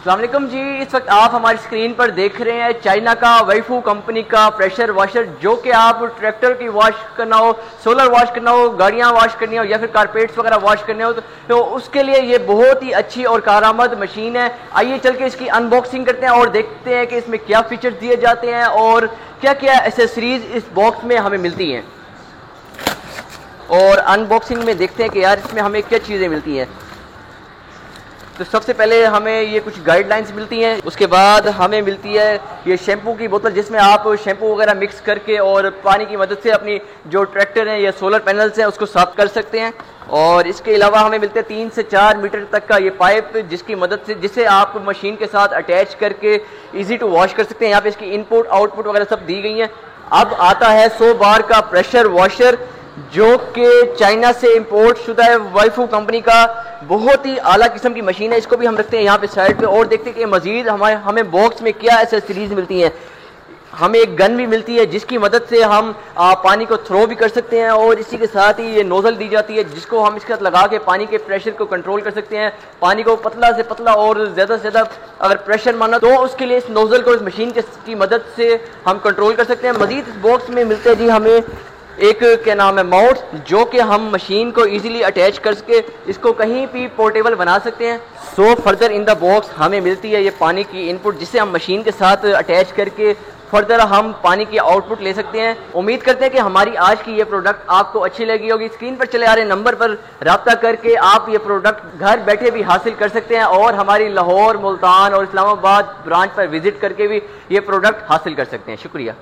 अस्सलाम वालेकुम जी। इस वक्त आप हमारी स्क्रीन पर देख रहे हैं चाइना का वैफू कंपनी का प्रेशर वॉशर, जो कि आप ट्रैक्टर की वॉश करना हो, सोलर वॉश करना हो, गाड़ियां वॉश करनी हो या फिर कारपेट्स वगैरह वॉश करने हो तो उसके लिए ये बहुत ही अच्छी और कारआमद मशीन है। आइए चल के इसकी अनबॉक्सिंग करते हैं और देखते हैं कि इसमें क्या फीचर्स दिए जाते हैं और क्या क्या एसेसरीज इस बॉक्स में हमें मिलती हैं। और अनबॉक्सिंग में देखते हैं कि यार इसमें हमें क्या चीज़ें मिलती हैं। तो सबसे पहले हमें ये कुछ गाइडलाइंस मिलती हैं, उसके बाद हमें मिलती है ये शैम्पू की बोतल, जिसमें आप शैम्पू वगैरह मिक्स करके और पानी की मदद से अपनी जो ट्रैक्टर हैं या सोलर पैनल्स हैं उसको साफ कर सकते हैं। और इसके अलावा हमें मिलते हैं 3 से 4 मीटर तक का ये पाइप, जिसकी मदद से जिसे आप मशीन के साथ अटैच करके इजी टू वॉश कर सकते हैं। यहाँ पे इसकी इनपुट आउटपुट वगैरह सब दी गई हैं। अब आता है 100 बार का प्रेशर वॉशर, जो कि चाइना से इंपोर्ट शुदा है, वैफू कंपनी का बहुत ही आला किस्म की मशीन है। इसको भी हम रखते हैं यहाँ पे साइड पे और देखते हैं कि मजीद हमें बॉक्स में क्या एसेसरीज मिलती हैं। हमें एक गन भी मिलती है जिसकी मदद से हम पानी को थ्रो भी कर सकते हैं, और इसी के साथ ही ये नोजल दी जाती है जिसको हम इसके साथ लगा के पानी के प्रेशर को कंट्रोल कर सकते हैं। पानी को पतला से पतला और ज़्यादा से ज़्यादा अगर प्रेशर माना तो उसके लिए इस नोजल को इस मशीन की मदद से हम कंट्रोल कर सकते हैं। मजीद इस बॉक्स में मिलते हैं जी हमें एक क्या नाम है माउट, जो कि हम मशीन को इजीली अटैच कर सके इसको कहीं भी पोर्टेबल बना सकते हैं। So further in the box हमें मिलती है ये पानी की इनपुट, जिसे हम मशीन के साथ अटैच करके फर्दर हम पानी की आउटपुट ले सकते हैं। उम्मीद करते हैं कि हमारी आज की ये प्रोडक्ट आपको अच्छी लगी होगी। स्क्रीन पर चले आ रहे नंबर पर रब्ता करके आप ये प्रोडक्ट घर बैठे भी हासिल कर सकते हैं, और हमारी लाहौर, मुल्तान और इस्लामाबाद ब्रांच पर विजिट करके भी ये प्रोडक्ट हासिल कर सकते हैं। शुक्रिया।